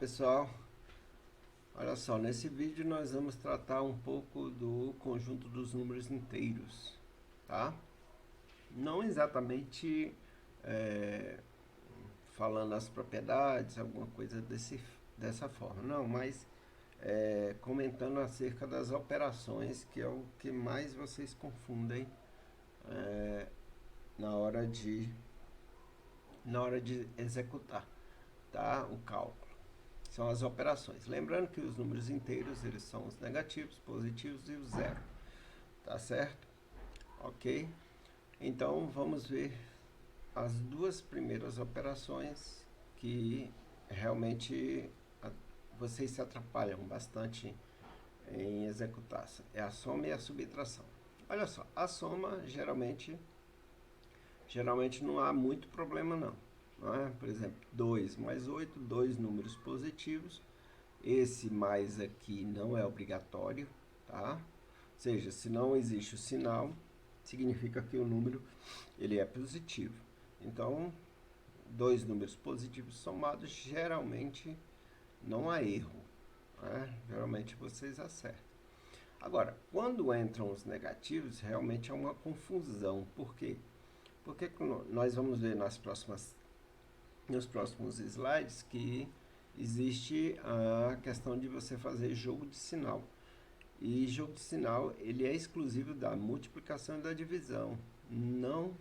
pessoal, olha só, nesse vídeo nós vamos tratar um pouco do conjunto dos números inteiros, tá? Não exatamente falando as propriedades, alguma coisa dessa forma, não, mas comentando acerca das operações, que é o que mais vocês confundem na hora de executar, tá? O cálculo. São as operações. Lembrando que os números inteiros, eles são os negativos, positivos e o zero. Tá certo? Ok? Então, vamos ver as duas primeiras operações que realmente vocês se atrapalham bastante em executar. É a soma e a subtração. Olha só, a soma geralmente não há muito problema não. Por exemplo, 2 mais 8, dois números positivos. Esse mais aqui não é obrigatório, tá? Ou seja, se não existe o sinal, significa que o número ele é positivo. Então, dois números positivos somados, geralmente não há erro, né? Geralmente vocês acertam. Agora, quando entram os negativos, realmente é uma confusão. Por quê? Porque nós vamos ver nos próximos slides que existe a questão de você fazer jogo de sinal. E jogo de sinal, ele é exclusivo da multiplicação e da divisão, não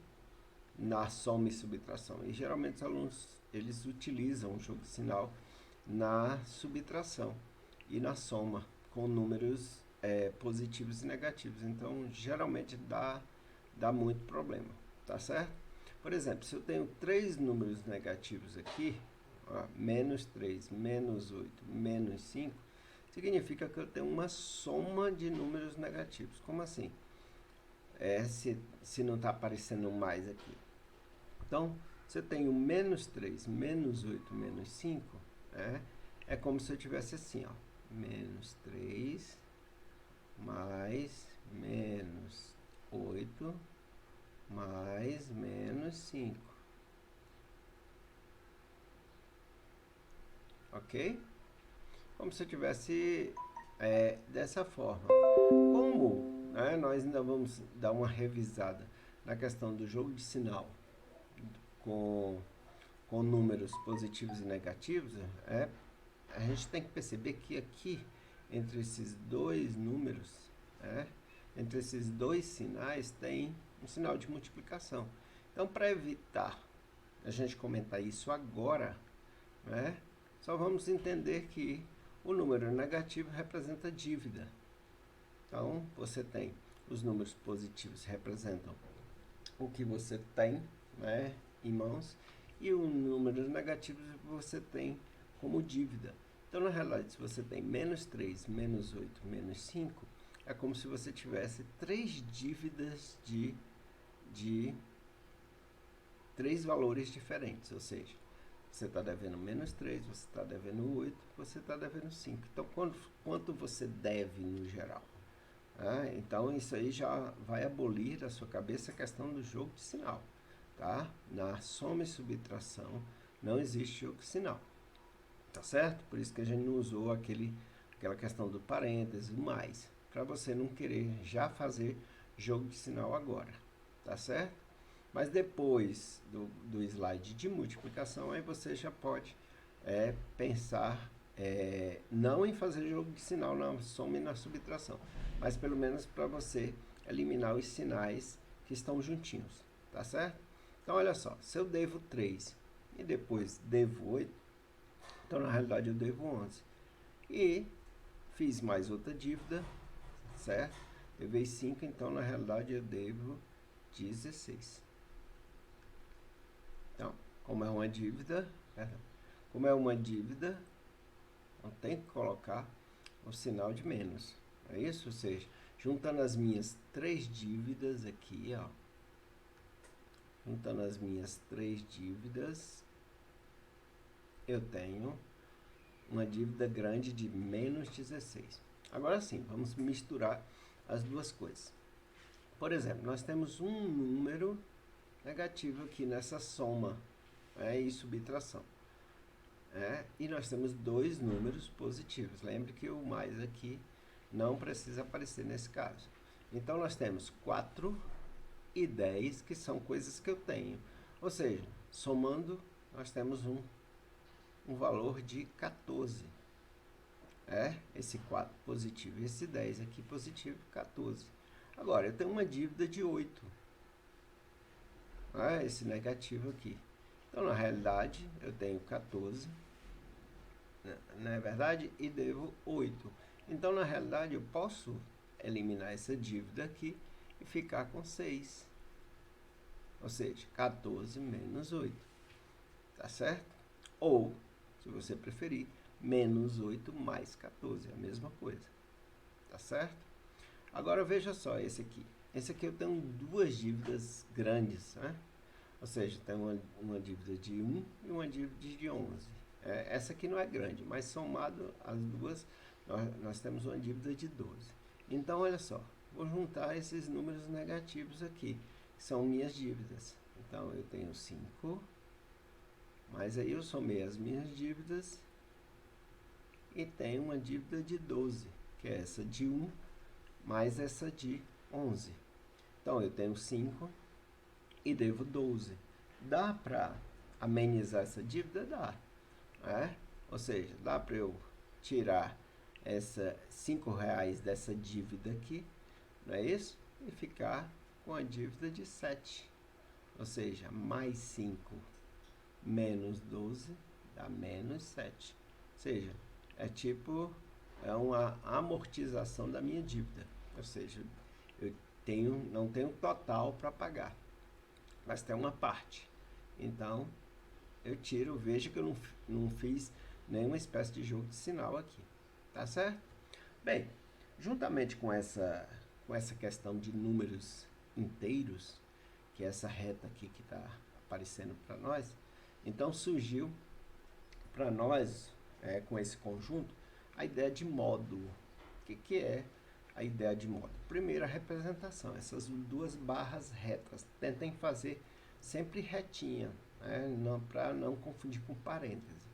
na soma e subtração. E geralmente os alunos, eles utilizam o jogo de sinal na subtração e na soma, com números positivos e negativos. Então, geralmente dá muito problema, tá certo? Por exemplo, se eu tenho três números negativos aqui, ó, menos 3, menos 8, menos 5, significa que eu tenho uma soma de números negativos. Como assim? Se não está aparecendo mais aqui. Então, se eu tenho menos 3, menos 8, menos 5, é como se eu tivesse assim, ó, menos 3, mais menos 8, mais menos 5. Ok? Como se eu tivesse dessa forma. Como nós ainda vamos dar uma revisada na questão do jogo de sinal com números positivos e negativos, a gente tem que perceber que aqui, entre esses dois números, entre esses dois sinais, tem um sinal de multiplicação. Então, para evitar a gente comentar isso agora, só vamos entender que o número negativo representa dívida. Então, você tem os números positivos representam o que você tem em mãos, e os números negativos você tem como dívida. Então, na realidade, se você tem menos 3, menos 8, menos 5, é como se você tivesse três dívidas de três valores diferentes, ou seja, você está devendo menos 3, você está devendo 8, você está devendo 5. Então, quanto você deve no geral? Então, isso aí já vai abolir da sua cabeça a questão do jogo de sinal. Tá? Na soma e subtração não existe jogo de sinal. Tá certo? Por isso que a gente não usou aquela questão do parênteses, mais, para você não querer já fazer jogo de sinal agora. Tá certo? Mas depois do slide de multiplicação, aí você já pode pensar não em fazer jogo de sinal na soma e na subtração, mas pelo menos para você eliminar os sinais que estão juntinhos, tá certo? Então, olha só, se eu devo 3 e depois devo 8, então na realidade eu devo 11. E fiz mais outra dívida, certo? Devei 5, então na realidade eu devo 16. Então, como é uma dívida, eu tenho que colocar o sinal de menos. É isso? Ou seja, juntando as minhas três dívidas aqui, ó. Juntando as minhas três dívidas, eu tenho uma dívida grande de menos 16. Agora sim, vamos misturar as duas coisas. Por exemplo, nós temos um número negativo aqui nessa soma e subtração. E nós temos dois números positivos. Lembre que o mais aqui não precisa aparecer nesse caso. Então, nós temos 4 e 10, que são coisas que eu tenho. Ou seja, somando, nós temos um valor de 14. Esse 4 positivo e esse 10 aqui positivo, 14. Agora, eu tenho uma dívida de 8. Esse negativo aqui. Então, na realidade, eu tenho 14, não é verdade? E devo 8. Então, na realidade, eu posso eliminar essa dívida aqui e ficar com 6. Ou seja, 14 menos 8. Tá certo? Ou, se você preferir, menos 8 mais 14. É a mesma coisa. Tá certo? Agora, veja só esse aqui. Esse aqui eu tenho duas dívidas grandes, né? Ou seja, tem uma dívida de 1 e uma dívida de 11. Essa aqui não é grande, mas somado as duas, nós temos uma dívida de 12. Então, olha só, vou juntar esses números negativos aqui, que são minhas dívidas. Então, eu tenho 5, mas aí eu somei as minhas dívidas e tenho uma dívida de 12, que é essa de 1 mais essa de 11. Então, eu tenho 5 e devo 12. Dá para amenizar essa dívida? Dá. Ou seja, dá para eu tirar essa R$5 dessa dívida aqui, não é isso? E ficar com a dívida de 7. Ou seja, mais 5 menos 12 dá menos 7. Ou seja, é uma amortização da minha dívida. Ou seja, eu não tenho total para pagar, mas tem uma parte. Então, eu tiro, veja que eu não fiz nenhuma espécie de jogo de sinal aqui. Tá certo? Bem, juntamente com essa questão de números inteiros, que é essa reta aqui que está aparecendo para nós, então surgiu para nós, com esse conjunto, a ideia de módulo. O que é a ideia de módulo? Primeiro, a representação. Essas duas barras retas. Tentem fazer sempre retinha, para não confundir com parêntese.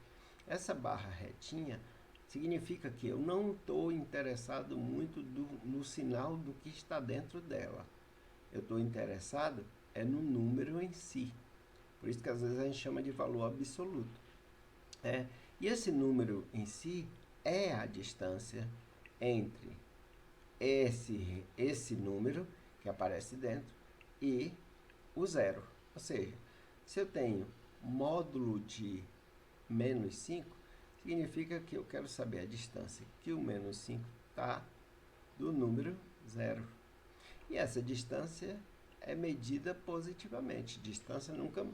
Essa barra retinha significa que eu não estou interessado muito no sinal do que está dentro dela. Eu estou interessado no número em si. Por isso que às vezes a gente chama de valor absoluto. E esse número em si é a distância entre esse número que aparece dentro e o zero. Ou seja, se eu tenho módulo de menos 5, significa que eu quero saber a distância que o menos 5 está do número 0. E essa distância é medida positivamente. Distância nunca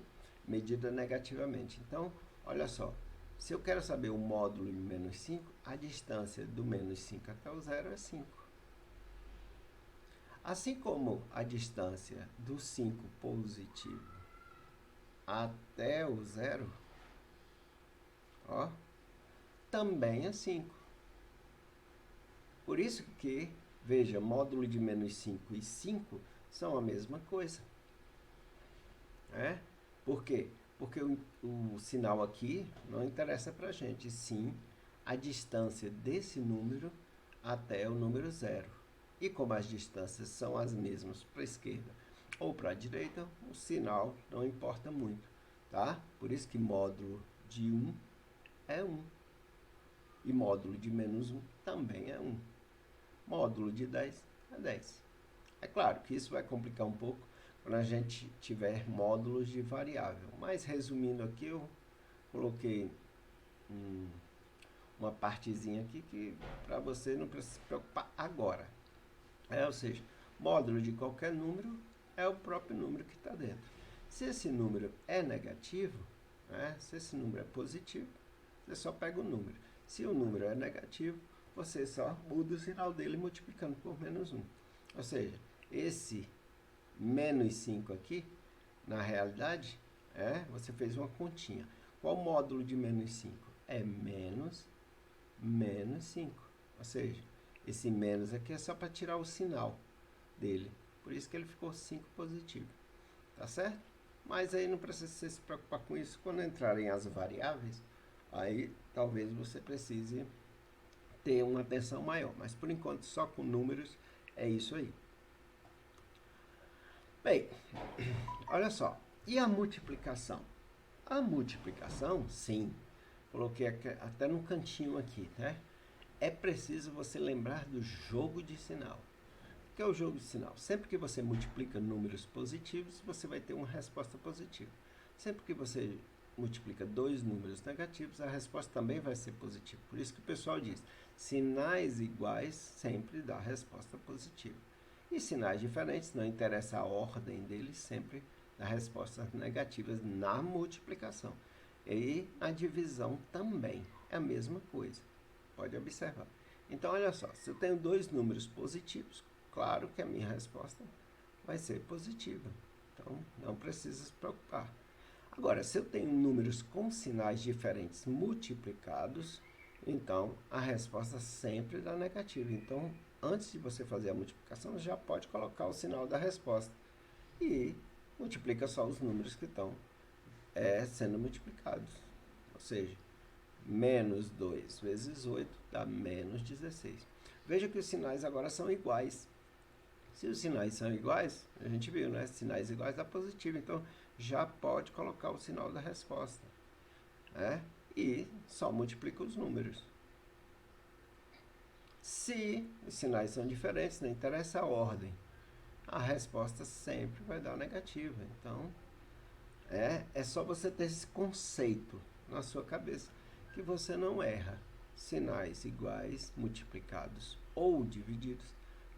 medida negativamente. Então, olha só. Se eu quero saber o módulo de menos 5, a distância do menos 5 até o 0 é 5. Assim como a distância do 5 positivo até o 0, também é 5. Por isso que, veja, módulo de menos 5 e 5 são a mesma coisa. Por quê? Porque o sinal aqui não interessa para a gente, sim a distância desse número até o número 0. E como as distâncias são as mesmas para a esquerda ou para a direita, o sinal não importa muito, tá? Por isso que módulo de 1 é 1. E módulo de menos 1 também é 1. Módulo de 10 é 10. É claro que isso vai complicar um pouco quando a gente tiver módulos de variável. Mas, resumindo aqui, eu coloquei uma partezinha aqui que para você não precisa se preocupar agora. Ou seja, módulo de qualquer número é o próprio número que está dentro. Se esse número é negativo, se esse número é positivo, você só pega o número. Se o número é negativo, você só muda o sinal dele multiplicando por menos 1. Ou seja, esse menos 5 aqui, na realidade, você fez uma continha. Qual o módulo de menos 5? É menos 5. Ou seja, esse menos aqui é só para tirar o sinal dele. Por isso que ele ficou 5 positivo. Tá certo? Mas aí não precisa se preocupar com isso. Quando entrarem as variáveis, Aí talvez você precise ter uma atenção maior, mas por enquanto só com números é isso aí. Bem, olha só, e a multiplicação? A multiplicação, sim, coloquei até no cantinho aqui, né? É preciso você lembrar do jogo de sinal. O que é o jogo de sinal? Sempre que você multiplica números positivos, você vai ter uma resposta positiva. Sempre que você multiplica dois números negativos, a resposta também vai ser positiva. Por isso que o pessoal diz, sinais iguais sempre dá resposta positiva. E sinais diferentes, não interessa a ordem deles, sempre dá respostas negativas na multiplicação. E a divisão também é a mesma coisa. Pode observar. Então, olha só, se eu tenho dois números positivos, claro que a minha resposta vai ser positiva. Então, não precisa se preocupar. Agora, se eu tenho números com sinais diferentes multiplicados, então a resposta sempre dá negativa. Então, antes de você fazer a multiplicação, já pode colocar o sinal da resposta e multiplica só os números que estão sendo multiplicados. Ou seja, menos 2 vezes 8 dá menos 16. Veja que os sinais agora são iguais. Se os sinais são iguais, a gente viu, né? Sinais iguais dá positivo. Então, já pode colocar o sinal da resposta. Né? E só multiplica os números. Se os sinais são diferentes, não interessa a ordem, a resposta sempre vai dar negativa. Então, é só você ter esse conceito na sua cabeça que você não erra. Sinais iguais, multiplicados ou divididos,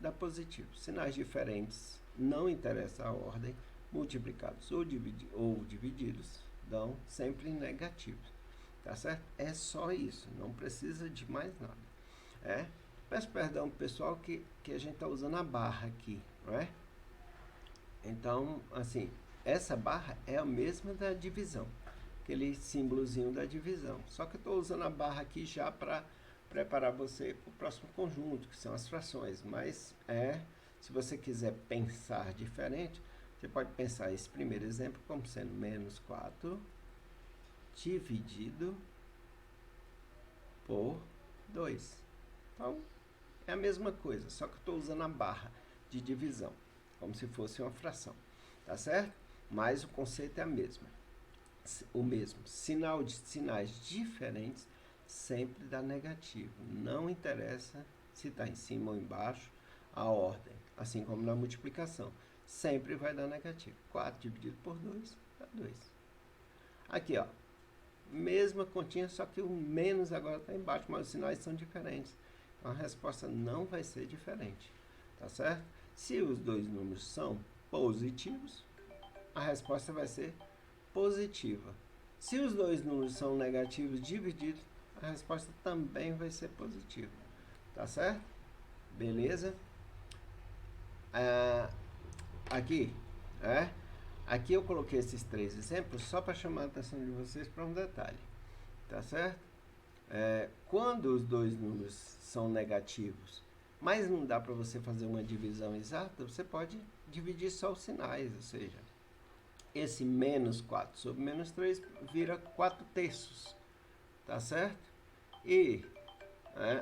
dá positivo. Sinais diferentes, não interessa a ordem, multiplicados ou divididos, dão sempre negativos. Tá certo? É só isso, não precisa de mais nada. Peço perdão pro pessoal que a gente está usando a barra aqui, não é? Então, assim, essa barra é a mesma da divisão, aquele símbolozinho da divisão. Só que eu estou usando a barra aqui já para preparar você para o próximo conjunto, que são as frações. Mas se você quiser pensar diferente, você pode pensar esse primeiro exemplo como sendo menos 4 dividido por 2. Então, é a mesma coisa, só que eu estou usando a barra de divisão, como se fosse uma fração. Tá certo? Mas o conceito é o mesmo. Sinais diferentes sempre dá negativo. Não interessa se está em cima ou embaixo, a ordem. Assim como na multiplicação. Sempre vai dar negativo. 4 dividido por 2 dá 2. Aqui, ó. Mesma continha, só que o menos agora está embaixo, mas os sinais são diferentes. Então a resposta não vai ser diferente. Tá certo? Se os dois números são positivos, a resposta vai ser positiva. Se os dois números são negativos divididos, a resposta também vai ser positiva. Tá certo? Beleza? Aqui, aqui eu coloquei esses três exemplos só para chamar a atenção de vocês para um detalhe. Tá certo? Quando os dois números são negativos, mas não dá para você fazer uma divisão exata, você pode dividir só os sinais, ou seja, esse menos 4 sobre menos 3 vira 4 terços, tá certo? E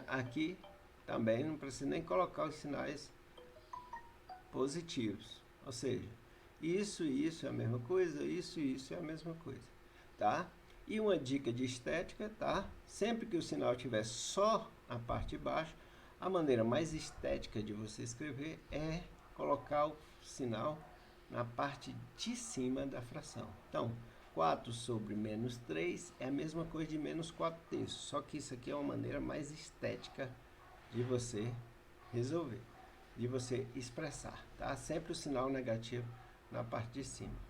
aqui também não precisa nem colocar os sinais positivos, ou seja, isso e isso é a mesma coisa, isso e isso é a mesma coisa, tá? E uma dica de estética, tá? Sempre que o sinal tiver só a parte de baixo, a maneira mais estética de você escrever é colocar o sinal na parte de cima da fração. Então, 4 sobre menos 3 é a mesma coisa de menos 4 terços, só que isso aqui é uma maneira mais estética de você resolver, de você expressar, tá? Sempre o sinal negativo na parte de cima.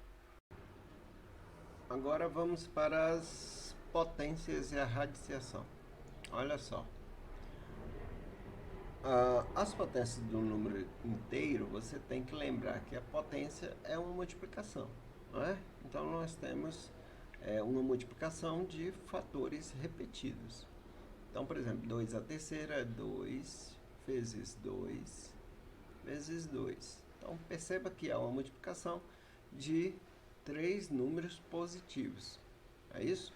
Agora vamos para as potências e a radiciação. Olha só. As potências do número inteiro, você tem que lembrar que a potência é uma multiplicação, não é? Então, nós temos uma multiplicação de fatores repetidos. Então, por exemplo, 2 à terceira é 2 vezes 2 vezes 2. Então, perceba que é uma multiplicação de 3 números positivos. É isso?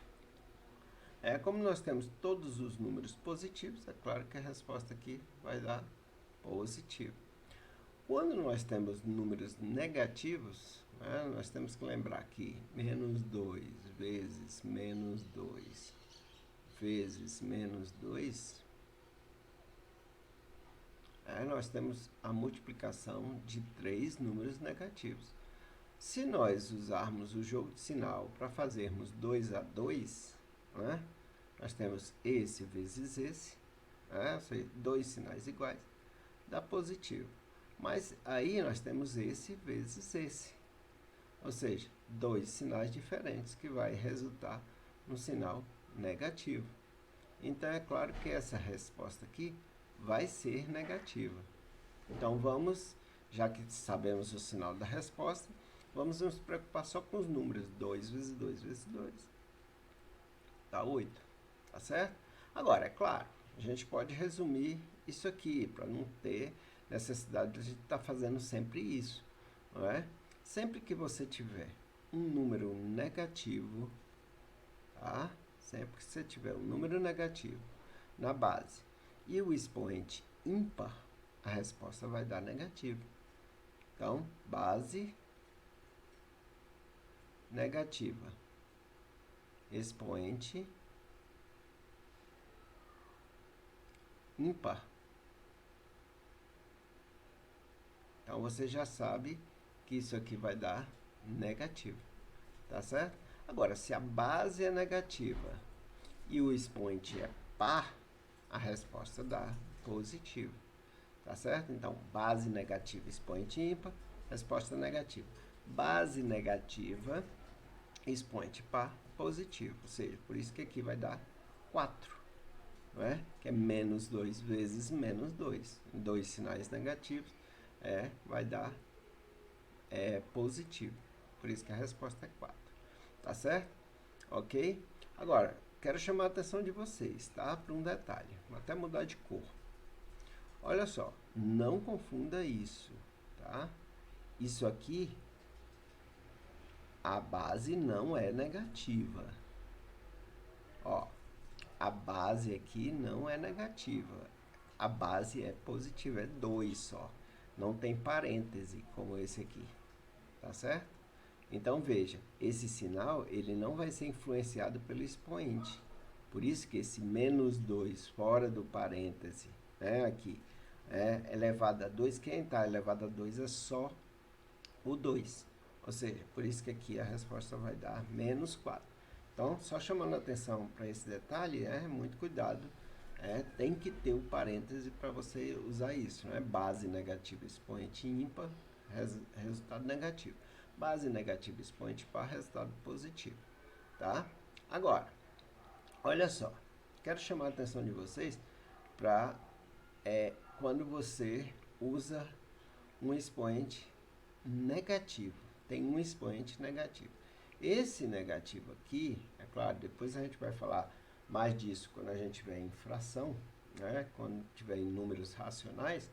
Como nós temos todos os números positivos, é claro que a resposta aqui vai dar positivo. Quando nós temos números negativos, né, nós temos que lembrar que menos 2 vezes menos 2 vezes menos 2, nós temos a multiplicação de 3 números negativos. Se nós usarmos o jogo de sinal para fazermos 2 a 2, né, nós temos esse vezes esse, ou seja, dois sinais iguais, dá positivo. Mas aí nós temos esse vezes esse, ou seja, dois sinais diferentes que vai resultar no sinal negativo. Então é claro que essa resposta aqui vai ser negativa. Então vamos, já que sabemos o sinal da resposta, vamos nos preocupar só com os números. 2 vezes 2 vezes 2 dá 8, tá certo? Agora, é claro, a gente pode resumir isso aqui, para não ter necessidade de a gente estar fazendo sempre isso, não é? Sempre que você tiver um número negativo, tá? Sempre que você tiver um número negativo na base e o expoente ímpar, a resposta vai dar negativo. Então, base negativa, expoente ímpar. Então, você já sabe que isso aqui vai dar negativo, tá certo? Agora, se a base é negativa e o expoente é par, a resposta dá positivo, tá certo? Então, base negativa, expoente ímpar, resposta negativa. Base negativa, expoente par, positivo, ou seja, por isso que aqui vai dar 4, não é? Que é menos 2 vezes menos 2. Dois sinais negativos, vai dar positivo. Por isso que a resposta é 4. Tá certo? Ok? Agora, quero chamar a atenção de vocês, tá? Para um detalhe. Vou até mudar de cor. Olha só, não confunda isso, tá? Isso aqui, a base não é negativa. Ó, a base aqui não é negativa. A base é positiva, é 2 só. Não tem parêntese, como esse aqui. Tá certo? Então, veja, esse sinal ele não vai ser influenciado pelo expoente. Por isso que esse menos 2 fora do parêntese, aqui, elevado a 2, quem está elevado a 2 é só o 2. Ou seja, por isso que aqui a resposta vai dar menos 4. Então, só chamando a atenção para esse detalhe, muito cuidado. Tem que ter o parêntese para você usar isso. Base negativa, expoente ímpar, resultado negativo. Base negativa, expoente par, resultado positivo. Tá? Agora, olha só. Quero chamar a atenção de vocês para quando você usa um expoente negativo. Tem um expoente negativo. Esse negativo aqui, é claro, depois a gente vai falar mais disso quando a gente tiver em fração, quando tiver em números racionais,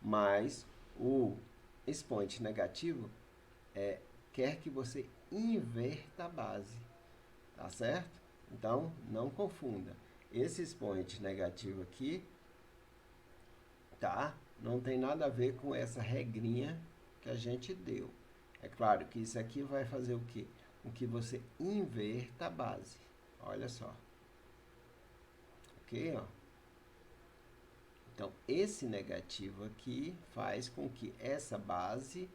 mas o expoente negativo quer que você inverta a base, tá certo? Então, não confunda. Esse expoente negativo aqui, tá? Não tem nada a ver com essa regrinha que a gente deu. É claro que isso aqui vai fazer o quê? Com que você inverta a base. Olha só. Ok, ó. Então, esse negativo aqui faz com que essa base,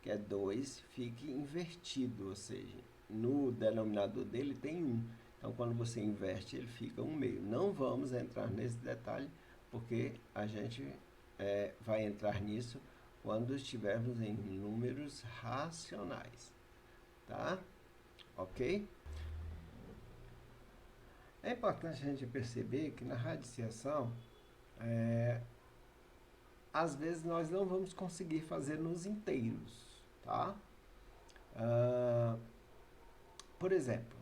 que é 2, fique invertido, ou seja, no denominador dele tem 1. Então, quando você inverte, ele fica 1/2. Não vamos entrar nesse detalhe, porque a gente vai entrar nisso quando estivermos em números racionais, tá? Ok? É importante a gente perceber que na radiciação, às vezes nós não vamos conseguir fazer nos inteiros, tá? Por exemplo,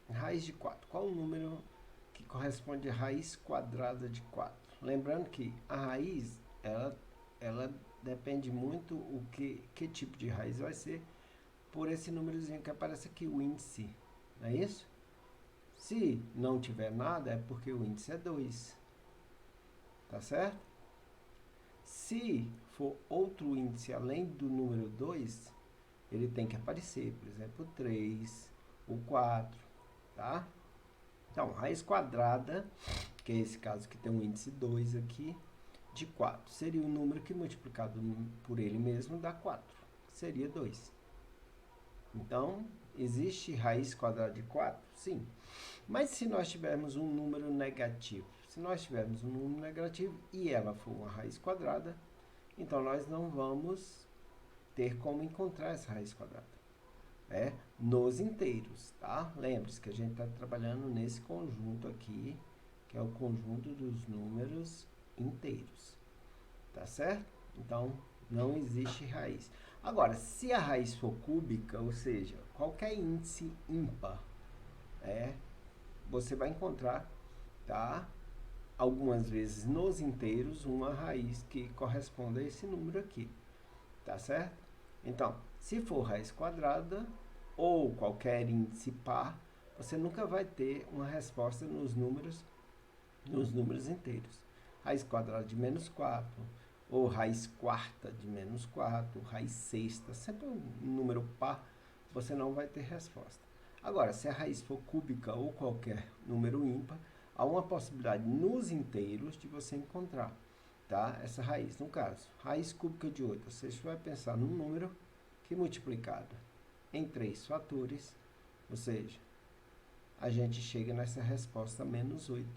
raiz de 4. Qual o número que corresponde à raiz quadrada de 4? Lembrando que a raiz, ela depende muito que tipo de raiz vai ser por esse númerozinho que aparece aqui, o índice, não é isso? Se não tiver nada, é porque o índice é 2. Tá certo? Se for outro índice além do número 2, ele tem que aparecer. Por exemplo, o 3, o 4, tá? Então, raiz quadrada, que é esse caso que tem um índice 2 aqui, de 4. Seria o número que multiplicado por ele mesmo dá 4. Seria 2. Então, existe raiz quadrada de 4? Sim. Mas se nós tivermos um número negativo, se nós tivermos um número negativo e ela for uma raiz quadrada, então nós não vamos ter como encontrar essa raiz quadrada. Nos inteiros, tá? Lembre-se que a gente está trabalhando nesse conjunto aqui, que é o conjunto dos números inteiros, tá certo? Então, não existe raiz. Agora, se a raiz for cúbica, ou seja, qualquer índice ímpar, você vai encontrar, tá? Algumas vezes nos inteiros, uma raiz que corresponde a esse número aqui, tá certo? Então, se for raiz quadrada ou qualquer índice par, você nunca vai ter uma resposta nos números inteiros. Raiz quadrada de menos 4, ou raiz quarta de menos 4, raiz sexta, sempre um número par, você não vai ter resposta. Agora, se a raiz for cúbica ou qualquer número ímpar, há uma possibilidade nos inteiros de você encontrar, tá? Essa raiz. No caso, raiz cúbica de 8, você vai pensar num número que multiplicado em 3 fatores, ou seja, a gente chega nessa resposta menos 8,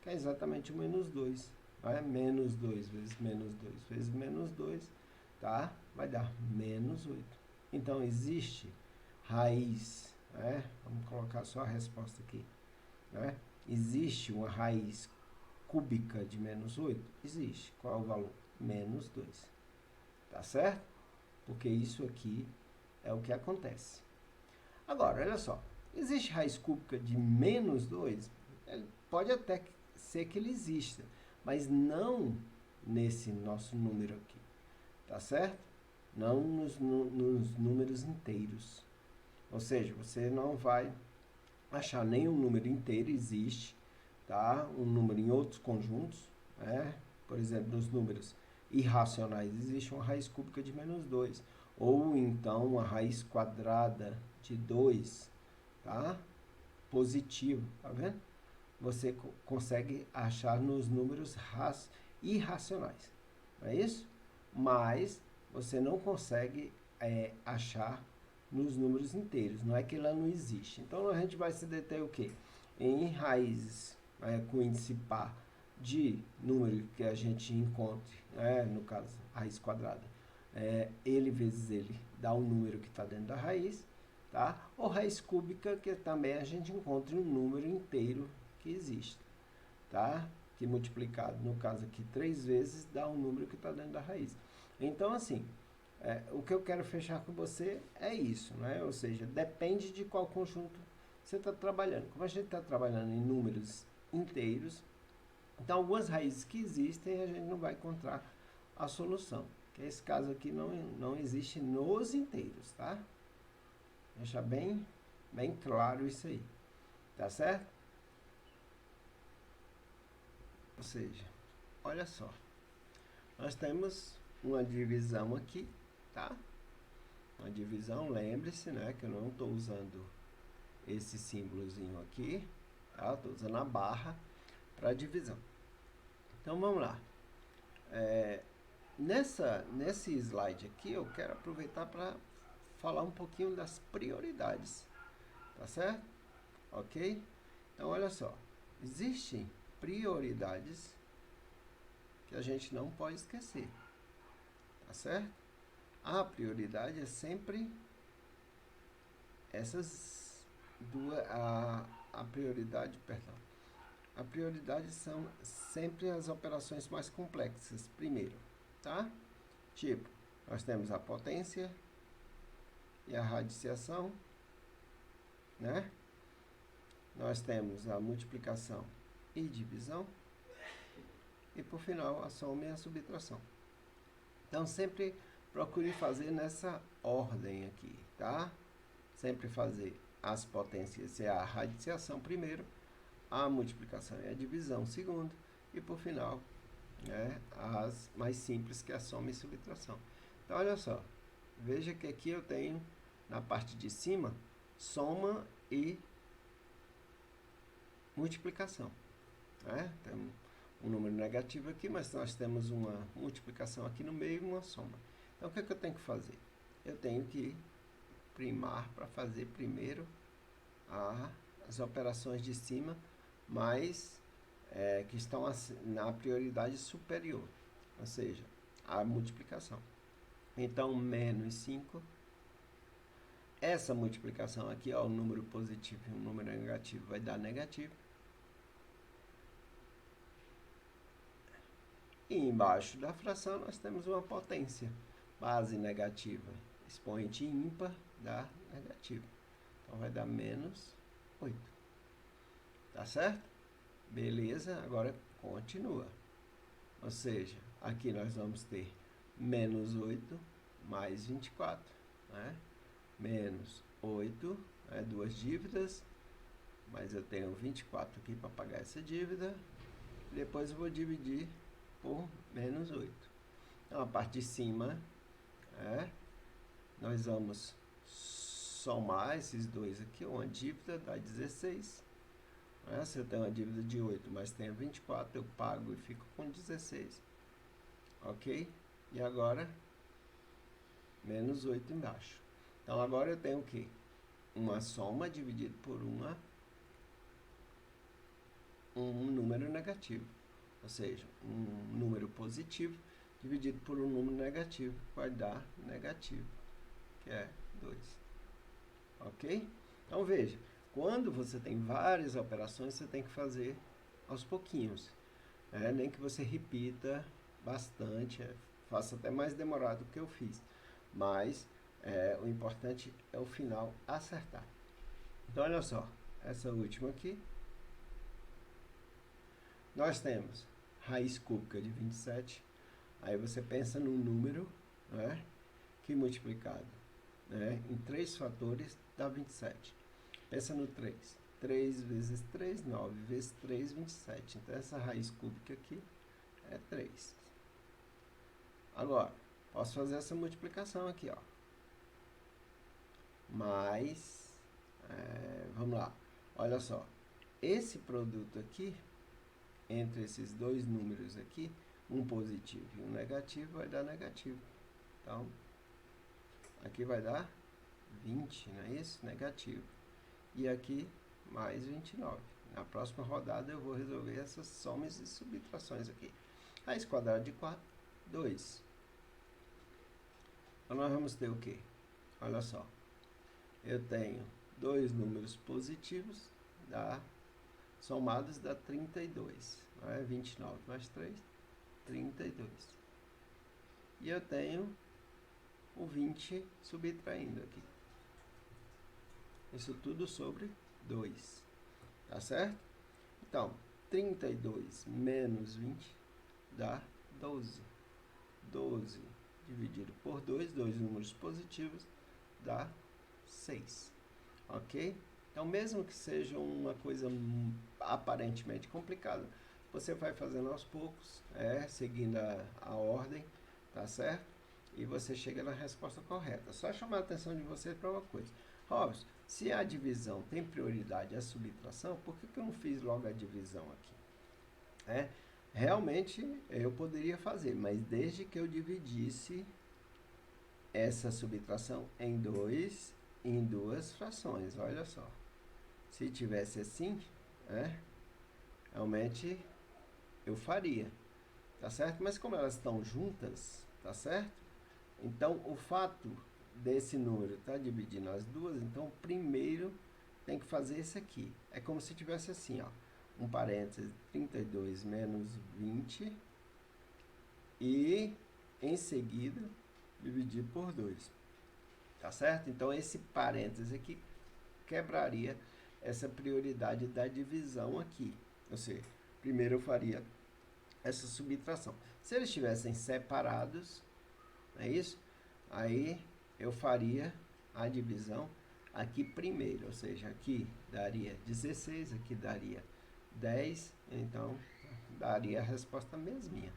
que é exatamente o menos 2. Menos 2 vezes menos 2 vezes menos 2, tá? Vai dar menos 8. Então, existe raiz, vamos colocar só a resposta aqui, existe uma raiz cúbica de menos 8? Existe. Qual é o valor? Menos 2. Tá certo? Porque isso aqui é o que acontece. Agora, olha só. Existe raiz cúbica de menos 2? Pode até ser que ele exista, mas não nesse nosso número aqui. Tá certo? Não nos números inteiros. Ou seja, você não vai achar nenhum número inteiro, existe, tá? Um número em outros conjuntos, por exemplo, nos números irracionais existe uma raiz cúbica de menos 2, ou então uma raiz quadrada de 2, tá? Positivo, tá vendo? Você consegue achar nos números irracionais, não é isso? Mas você não consegue achar nos números inteiros, não é que ela não existe. Então a gente vai se deter o quê? Em raízes com índice par de número que a gente encontre, no caso, raiz quadrada, ele vezes ele dá o número que está dentro da raiz, tá? Ou raiz cúbica, que também a gente encontra um número inteiro que existe, tá? Que multiplicado, no caso aqui, 3 vezes, dá o número que está dentro da raiz. Então, assim, o que eu quero fechar com você é isso, né? Ou seja, depende de qual conjunto você está trabalhando. Como a gente está trabalhando em números inteiros, então algumas raízes que existem a gente não vai encontrar a solução. Que esse caso aqui não existe nos inteiros, tá? Deixar bem claro isso aí, tá certo? Ou seja, olha só, nós temos uma divisão aqui, tá? Uma divisão, lembre-se, né, que eu não estou usando esse símbolozinho aqui, tá? Estou usando a barra para divisão. Então, vamos lá. Nesse slide aqui, eu quero aproveitar para falar um pouquinho das prioridades, tá certo? Ok? Então, olha só, existem prioridades que a gente não pode esquecer, tá certo? A prioridade é sempre essas duas, a prioridade são sempre as operações mais complexas, primeiro, tá? Tipo, nós temos a potência e a radiciação, né? Nós temos a multiplicação e divisão, e por final a soma e a subtração. Então sempre procure fazer nessa ordem aqui, tá? Sempre fazer as potências é a radiciação primeiro, a multiplicação e a divisão segundo, e por final, né, as mais simples, que é a soma e subtração. Então, olha só, veja que aqui eu tenho, na parte de cima, soma e multiplicação. Né? Tem um número negativo aqui, mas nós temos uma multiplicação aqui no meio e uma soma. Então, o que é que eu tenho que fazer? Eu tenho que primar para fazer primeiro as operações de cima, mas que estão na prioridade superior, ou seja, a multiplicação. Então, menos 5. Essa multiplicação aqui, ó, um número positivo e um número negativo vai dar negativo. E embaixo da fração nós temos uma potência, base negativa, expoente ímpar dá negativo. Então vai dar menos 8. Tá certo? Beleza, agora continua. Ou seja, aqui nós vamos ter menos 8 mais 24, né? Menos 8, né? Duas dívidas, mas eu tenho 24 aqui para pagar essa dívida. Depois eu vou dividir por menos 8. Então, a parte de cima, nós vamos somar esses dois aqui. Uma dívida dá 16. Se eu tenho uma dívida de 8, mas tenho 24, eu pago e fico com 16. Ok? E agora, menos 8 embaixo. Então, agora eu tenho o quê? Uma soma dividido por um número negativo. Ou seja, um número positivo dividido por um número negativo vai dar negativo, que é 2. Ok? Então, veja, quando você tem várias operações, você tem que fazer aos pouquinhos. Nem que você repita bastante, faça até mais demorado do que eu fiz. Mas o importante é o final acertar. Então, olha só, essa última aqui. Nós temos raiz cúbica de 27. Aí você pensa num número, né, que multiplicado, né, em 3 fatores dá 27. Pensa no 3. 3 vezes 3, 9 vezes 3, 27. Então, essa raiz cúbica aqui é 3. Agora, posso fazer essa multiplicação aqui, ó. Mais, vamos lá, olha só. Esse produto aqui, entre esses dois números aqui, um positivo e um negativo, vai dar negativo. Então, aqui vai dar 20, não é isso? Negativo. E aqui, mais 29. Na próxima rodada, eu vou resolver essas somas e subtrações aqui. Raiz quadrada de 4, 2. Então, nós vamos ter o quê? Olha só. Eu tenho dois números positivos, somados dá 32. Não é? 29 mais 3, 32. E eu tenho o 20 subtraindo aqui. Isso tudo sobre 2. Tá certo? Então, 32 menos 20 dá 12. 12 dividido por 2, dois números positivos, dá 6. Ok? Então, mesmo que seja uma coisa aparentemente complicada, você vai fazendo aos poucos, seguindo a ordem, tá certo? E você chega na resposta correta. Só chamar a atenção de vocês para uma coisa. Robson, se a divisão tem prioridade à subtração, por que eu não fiz logo a divisão aqui? Realmente, eu poderia fazer, mas desde que eu dividisse essa subtração em duas frações, olha só. Se tivesse assim, realmente eu faria, tá certo? Mas como elas estão juntas, tá certo? Então, o fato desse número estar dividindo as duas, então, primeiro tem que fazer esse aqui. É como se tivesse assim, ó, um parênteses, 32 menos 20, e, em seguida, dividir por 2. Tá certo? Então, esse parênteses aqui quebraria essa prioridade da divisão aqui. Ou seja, primeiro eu faria essa subtração. Se eles estivessem separados, é isso? Aí eu faria a divisão aqui primeiro, ou seja, aqui daria 16, aqui daria 10, então daria a resposta mesminha,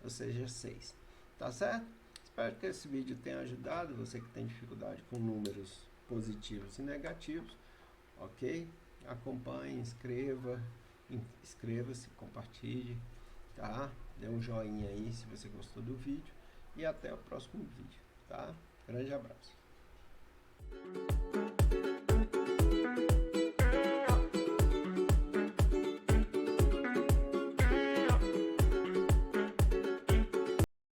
ou seja, 6. Tá certo? Espero que esse vídeo tenha ajudado você que tem dificuldade com números positivos e negativos, ok? Acompanhe, inscreva-se, compartilhe, tá? Dê um joinha aí se você gostou do vídeo e até o próximo vídeo, tá? Grande abraço.